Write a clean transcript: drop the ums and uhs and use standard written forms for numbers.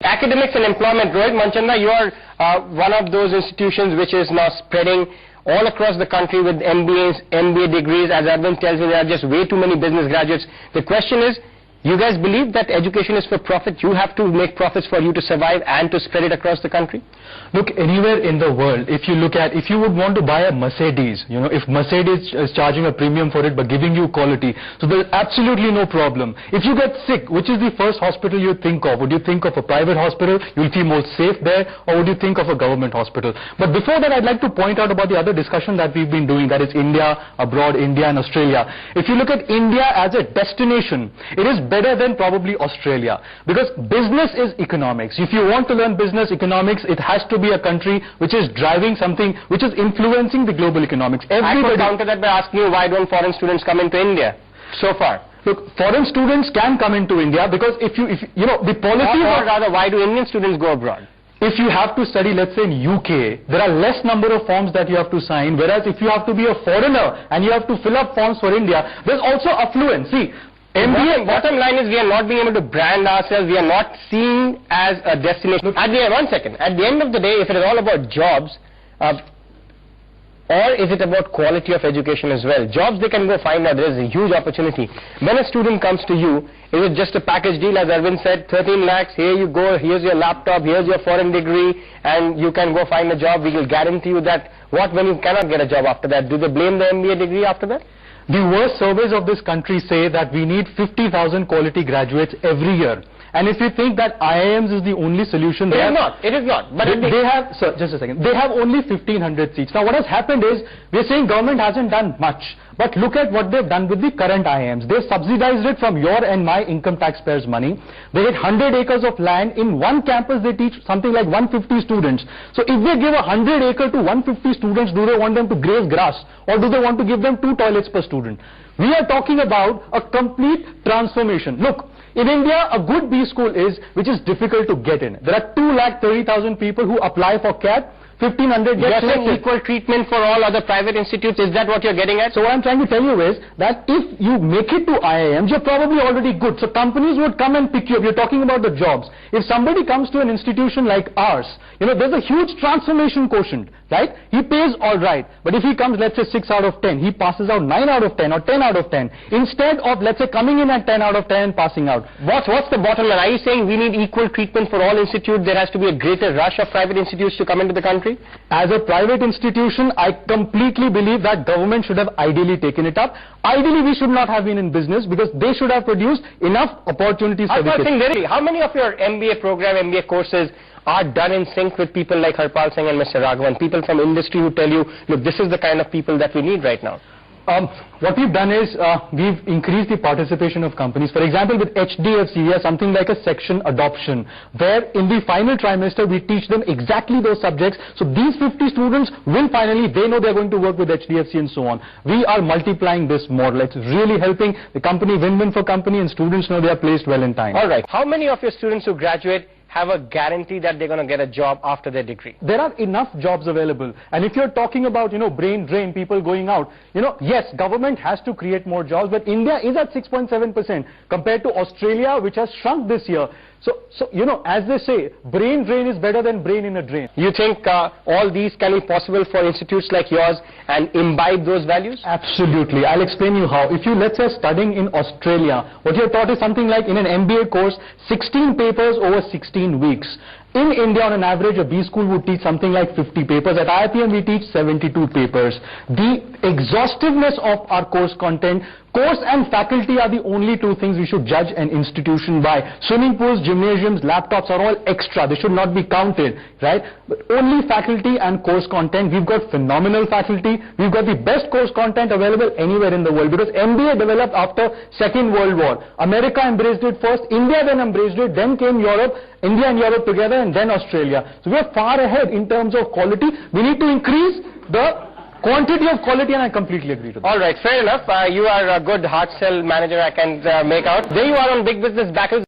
Academics and employment. Rohit Manchanda, you are one of those institutions which is now spreading all across the country with MBAs, MBA degrees. As Arvind tells me, there are just way too many business graduates. The question is, you guys believe that education is for profit? You have to make profits for you to survive and to spread it across the country? Look, anywhere in the world, if you would want to buy a Mercedes, if Mercedes is charging a premium for it but giving you quality, so there's absolutely no problem. If you get sick, which is the first hospital you think of? Would you think of a private hospital? You'll feel more safe there, or would you think of a government hospital? But before that, I'd like to point out about the other discussion that we've been doing, that is India, abroad, India and Australia. If you look at India as a destination, it is better than probably Australia, because business is economics. If you want to learn business economics, it has to be a country which is driving something, which is influencing the global economics. I could counter that by asking you, why don't foreign students come into India so far? Look, foreign students can come into India because if you know the policy, or rather, why do Indian students go abroad? If you have to study, let's say in UK, there are less number of forms that you have to sign, whereas if you have to be a foreigner and you have to fill up forms for India, there's also affluence. See, MBA, bottom line is we are not being able to brand ourselves, we are not seen as a destination. At the end of the day, if it is all about jobs, or is it about quality of education as well? Jobs they can go find out, there is a huge opportunity. When a student comes to you, is it just a package deal, as Arvind said, 13 lakhs, here you go, here's your laptop, here's your foreign degree, and you can go find a job, we will guarantee you that. What when you cannot get a job after that? Do they blame the MBA degree after that? The worst surveys of this country say that we need 50,000 quality graduates every year. And if you think that IIMs is the only solution, it is not. But they have, sir, just a second. They have only 1,500 seats. Now, what has happened is, we're saying government hasn't done much. But look at what they've done with the current IIMs. They subsidized it from your and my income taxpayers' money. They get 100 acres of land. In one campus, they teach something like 150 students. So if they give 100 acre to 150 students, do they want them to graze grass? Or do they want to give them 2 toilets per student? We are talking about a complete transformation. Look, in India, a good B school is, which is difficult to get in. There are 230,000 people who apply for CAT. 1,500 get equal treatment for all other private institutes. Is that what you're getting at? So what I'm trying to tell you is that if you make it to IIMs, you're probably already good. So companies would come and pick you up. You're talking about the jobs. If somebody comes to an institution like ours, there's a huge transformation quotient, right? He pays all right. But if he comes, let's say 6 out of 10, he passes out 9 out of 10 or 10 out of 10. Instead of, let's say, coming in at 10 out of 10 and passing out. What's the bottom line? Are you saying we need equal treatment for all institutes? There has to be a greater rush of private institutes to come into the country? As a private institution, I completely believe that government should have ideally taken it up. Ideally, we should not have been in business because they should have produced enough opportunities for the kids. How many of your MBA program, MBA courses are done in sync with people like Harpal Singh and Mr. Raghavan, people from industry who tell you, look, this is the kind of people that we need right now? What we've done is, we've increased the participation of companies. For example, with HDFC, we have something like a section adoption, where in the final trimester, we teach them exactly those subjects. So these 50 students will finally, they know they're going to work with HDFC and so on. We are multiplying this model. It's really helping the company, win-win for company, and students know they are placed well in time. All right. How many of your students who graduate have a guarantee that they're going to get a job after their degree? There are enough jobs available. And if you're talking about, brain drain, people going out, yes, government has to create more jobs, but India is at 6.7% compared to Australia, which has shrunk this year. So, as they say, brain drain is better than brain in a drain. You think all these can be possible for institutes like yours and imbibe those values? Absolutely. I'll explain you how. If you, let's say, studying in Australia, what you're taught is something like, in an MBA course, 16 papers over 16 weeks. In India, on an average, a B school would teach something like 50 papers. At IIPM, we teach 72 papers. The exhaustiveness of our course content, course and faculty are the only 2 things we should judge an institution by. Swimming pools, gymnasiums, laptops are all extra. They should not be counted, right? But only faculty and course content. We've got phenomenal faculty. We've got the best course content available anywhere in the world, because MBA developed after Second World War. America embraced it first, India then embraced it, then came Europe, India and Europe together, and then Australia. So we are far ahead in terms of quality. We need to increase the quantity of quality, and I completely agree to that. All right, fair enough. You are a good hard sell manager, I can make out. There you are on Big Business Battles.